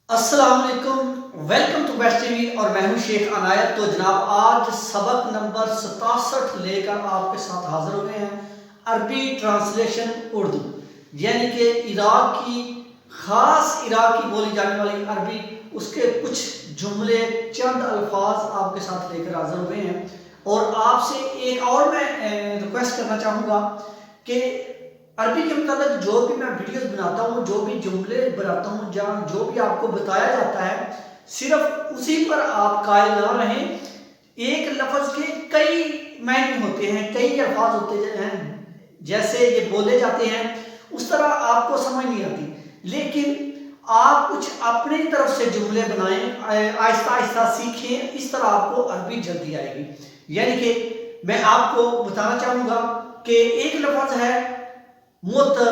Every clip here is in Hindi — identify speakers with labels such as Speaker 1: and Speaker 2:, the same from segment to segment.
Speaker 1: अस्सलाम वालेकुम, वेलकम टू बेस्ट टीवी और मैं हूं शेख अनायत। तो जनाब आज सबक नंबर 67 लेकर आपके साथ हाजिर हो गए हैं। अरबी ट्रांसलेशन उर्दू यानी कि इराक की ख़ास इराक की बोली जाने वाली अरबी, उसके कुछ जुमले चंद अल्फाज आपके साथ लेकर हाजिर हो गए हैं। और आपसे एक और मैं रिक्वेस्ट करना चाहूँगा कि अरबी के मतलब जो भी मैं वीडियोस बनाता हूँ, जो भी जुमले बनाता हूँ, जहाँ जो भी आपको बताया जाता है, सिर्फ उसी पर आप कायल ना रहें। एक लफ्ज़ के कई मायने होते हैं, कई अल्फाज होते हैं, जैसे ये बोले जाते हैं उस तरह आपको समझ नहीं आती। लेकिन आप कुछ अपनी तरफ से जुमले बनाएं, आहिस्ता आहिस्ता सीखें, इस तरह आपको अरबी जल्दी आएगी। यानी कि मैं आपको बताना चाहूँगा कि एक लफ्ज़ है मोतर,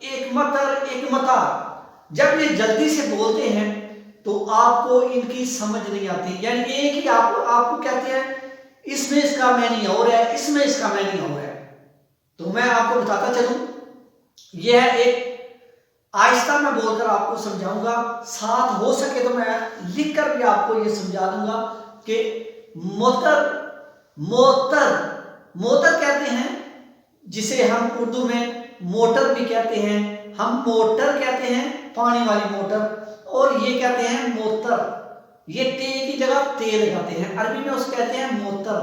Speaker 1: एक मतर, एक मतार। जब ये जल्दी से बोलते हैं तो आपको इनकी समझ नहीं आती। यानी एक ही आपको कहते हैं इसमें इसका मैनी और है, इसमें इसका मैनी और है। तो मैं आपको बताता चलूं, यह है एक आहिस्ता मैं बोलकर आपको समझाऊंगा, साथ हो सके तो मैं लिखकर भी आपको ये समझा दूंगा कि मोतर, मोतर, मोतर कहते हैं जिसे हम उर्दू में मोटर भी कहते हैं। हम मोटर कहते हैं पानी वाली मोटर, और ये कहते हैं मोतर। ये टे की जगह ते लगाते हैं, अरबी में उसे कहते हैं मोतर।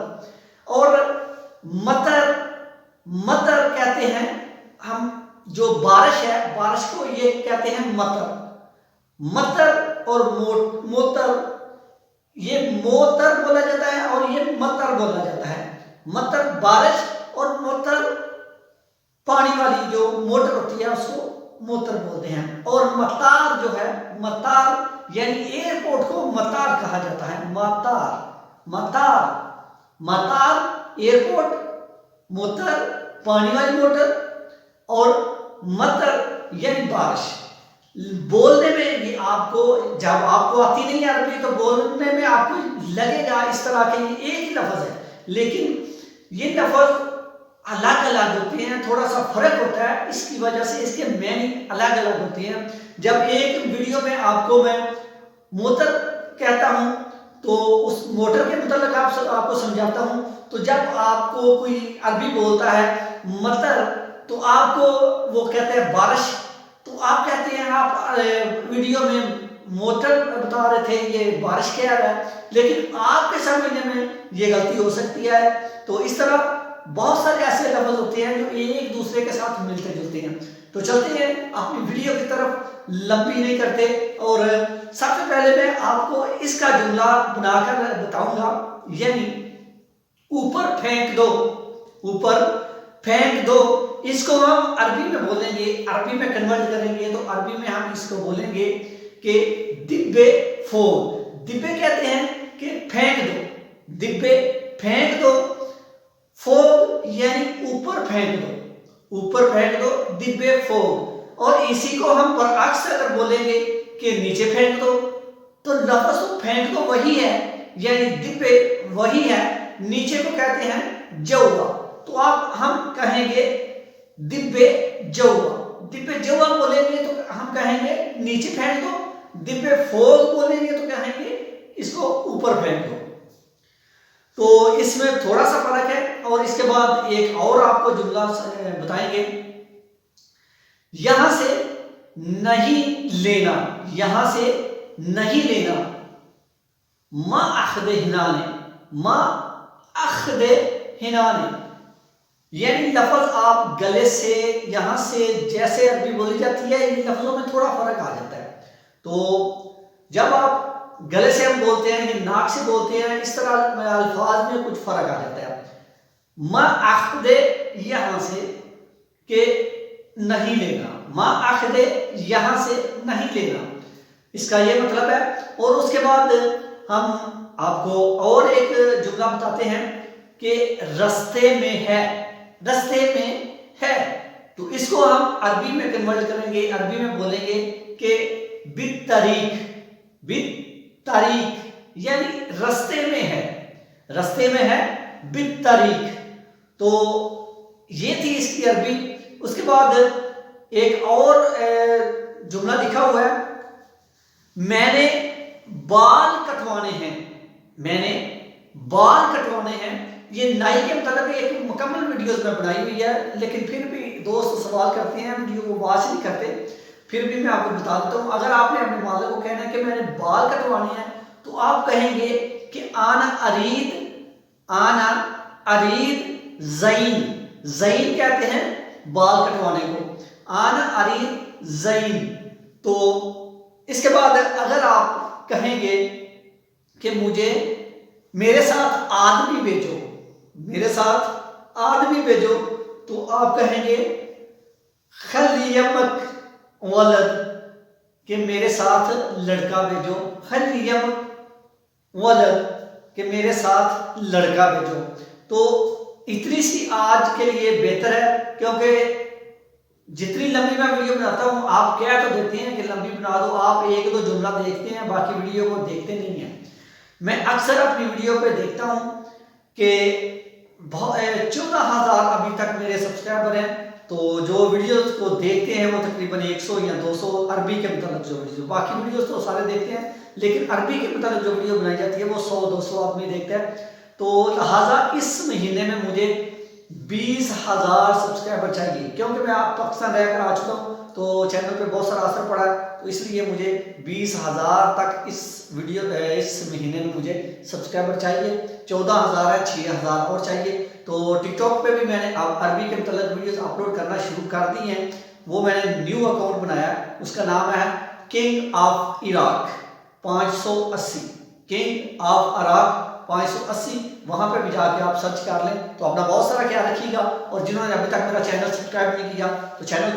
Speaker 1: और मतर, मतर कहते हैं हम, जो बारिश है, बारिश को ये कहते हैं मतर। मतर और मोतर, ये मोतर बोला जाता है और ये मतर बोला जाता है। मतर बारिश और मोतर पानी वाली जो मोटर होती है उसको मोतर बोलते हैं। और मतार जो है, मतार यानी एयरपोर्ट को मतार कहा जाता है। मतार, मतार, मतार एयरपोर्ट, मोतर पानी वाली मोटर, और मतर यानी बारिश। बोलने में ये आपको, जब आपको आती नहीं है अरबी तो बोलने में आपको लगेगा इस तरह के एक ही लफ्ज है, लेकिन ये लफ्ज अलग अलग होते हैं, थोड़ा सा फर्क होता है। इसकी वजह से इसके मैनी अलग अलग होते हैं। जब एक वीडियो में आपको मैं मोटर कहता हूं तो उस मोटर के मतलब आपको समझाता हूं, तो जब आपको कोई अरबी बोलता है मतर तो आपको वो कहते हैं बारिश, तो आप कहते हैं, आप वीडियो में मोटर बता रहे थे, ये बारिश कह रहा है, लेकिन आपके समझने में ये गलती हो सकती है। तो इस तरह बहुत सारे ऐसे लफ्ज होते हैं जो एक दूसरे के साथ मिलते जुलते हैं। तो चलते हैं अपनी वीडियो की तरफ, लंबी नहीं करते। और सबसे पहले मैं आपको इसका जुमला बनाकर बताऊंगा, यानी ऊपर फेंक दो, ऊपर फेंक दो। इसको हम अरबी में बोलेंगे, अरबी में कन्वर्ट करेंगे तो अरबी में हम इसको बोलेंगे कि दिब्बे फोड़। दिब्बे कहते हैं कि फेंक दो, दिब्बे फेंक दो, फोड़ यानी ऊपर फेंक दो, ऊपर फेंक दो, दिब्बे फोड़। और इसी को हम बरअक्स अगर बोलेंगे कि नीचे फेंक दो, तो लफ्ज़ तो फेंक दो वही है, यानी दिब्बे वही है, नीचे को कहते हैं जौवा। तो आप हम कहेंगे दिब्बे जौवा, दिब्बे जौवा बोलेंगे तो हम कहेंगे नीचे फेंक दो, दिब्बे फोड़ बोलेंगे तो कहेंगे इसको ऊपर फेंक दो। तो इसमें थोड़ा सा फर्क है। और इसके बाद एक और आपको जुमला बताएंगे, यहां से नहीं लेना, यहां से नहीं लेना। मा अखदे हिनाने, मा अखदे हिनाने, यानी लफ्ज आप गले से, यहां से, जैसे अरबी बोली जाती है, इन लफ्जों में थोड़ा फर्क आ जाता है। तो जब आप गले से हम बोलते हैं कि नाक से बोलते हैं, इस तरह अल्फाज में कुछ फर्क आ जाता है। मा अखदे यहां से के नहीं लेना, मा अखदे यहां से नहीं लेना, इसका ये मतलब है। और उसके बाद हम आपको और एक जुमला बताते हैं कि रस्ते में है, रस्ते में है। तो इसको हम अरबी में कन्वर्ट करेंगे, अरबी में बोलेंगे कि बित तारीख, बित तारीख यानी रस्ते में है, रस्ते में है, बित तारीख। तो ये थी इसकी अरबी। उसके बाद एक और जुमला लिखा हुआ है, मैंने बाल कटवाने हैं, मैंने बाल कटवाने हैं। ये नाई के मतलब एक मुकम्मल वीडियोस में बनाई हुई है, लेकिन फिर भी दोस्त सवाल करते हैं, वीडियो को वॉच नहीं करते, फिर भी मैं आपको बता देता हूँ। अगर आपने अपने मालिक को कहना है कि मैंने बाल कटवाने हैं, तो आप कहेंगे कि आना अरीद ज़ईन, ज़ईन कहते हैं बाल कटवाने को, आना अरीद ज़ईन। तो इसके बाद अगर आप कहेंगे कि मुझे मेरे साथ आदमी भेजो, मेरे साथ आदमी भेजो, तो आप कहेंगे खलियमक वलद, कि मेरे साथ लड़का भेजो, खलियमक वलद, कि मेरे साथ लड़का भेजो। तो इतनी सी आज के लिए बेहतर है, क्योंकि जितनी लंबी मैं वीडियो बनाता हूँ आप कह तो देते हैं कि लंबी बना दो, आप एक दो जुमला देखते हैं, बाकी वीडियो को देखते नहीं हैं। मैं अक्सर अपनी वीडियो पे देखता हूँ कि 14,000 अभी तक मेरे सब्सक्राइबर हैं, तो जो वीडियोस को देखते हैं वो तकरीबन 100 या 200 अरबी के मतलब जो वीडियो, बाकी वीडियोस तो सारे देखते हैं, लेकिन अरबी के मतलब जो वीडियो बनाई जाती है वो 100-200 आदमी देखते हैं। तो लिहाजा इस महीने में मुझे 20,000 सब्सक्राइबर चाहिए, क्योंकि मैं आप पाकिस्तान रहकर आ चुका हूँ, तो चैनल पे बहुत सारा असर पड़ा है, तो इसलिए मुझे 20,000 तक इस महीने में मुझे सब्सक्राइबर चाहिए। 14,000 है, 6,000 और चाहिए। तो टिकटॉक पे भी मैंने अरबी के मतलब वीडियोस अपलोड करना शुरू कर दी हैं। वो मैंने न्यू अकाउंट बनाया, उसका नाम है king of Iraq 580, king of Iraq 580। वहां पे भी जाके आप सर्च कर लें। तो अपना बहुत सारा ख्याल रखिएगा, और जिन्होंने अभी तक मेरा चैनल सब्सक्राइब नहीं किया तो चैनल